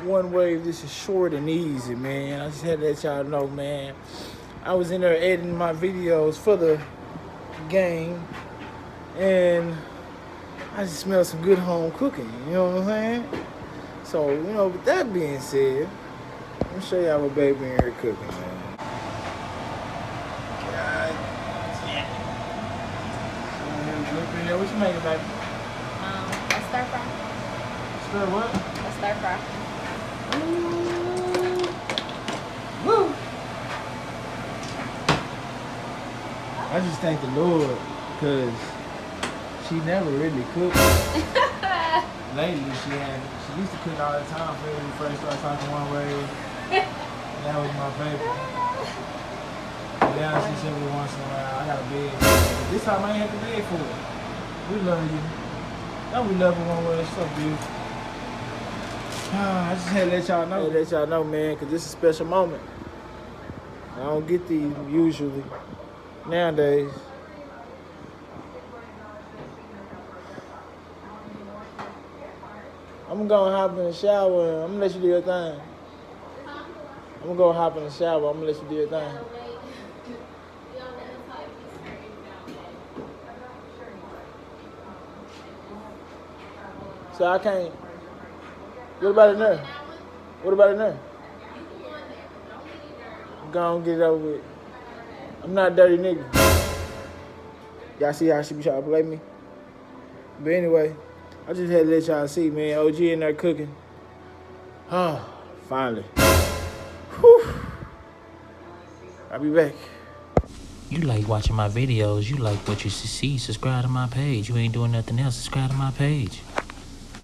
one wave. This is short and easy, man. I just had to let y'all know, man. I was in there editing my videos for the game, and I just smelled some good home cooking. You know what I'm saying? So, you know, with that being said, let me show y'all what baby in here cooking, man. God damn. What you making, baby? A stir fry. Stir what? A stir fry. Woo! I just thank the Lord, because she never really cooked. Lately, she used to cook all the time for when we first started talking one way. That was my favorite. Now she said every once in a while, I got a bed. But this time I ain't had the bed for it. We love you. Don't we love her one way? It's so beautiful. I just had to let y'all know. Let y'all know, man, because this is a special moment. I don't get these usually nowadays. I'm gonna hop in the shower and I'm gonna let you do your thing. I'm gonna go hop in the shower. I'm gonna let you do your thing. So I can't. What about in there? What about in there? Go on, get it over with. I'm not a dirty nigga. Y'all see how she be trying to play me? But anyway, I just had to let y'all see, man. OG in there cooking. Oh, finally. Whew. I'll be back. You like watching my videos, you like what you see, subscribe to my page. You ain't doing nothing else, subscribe to my page.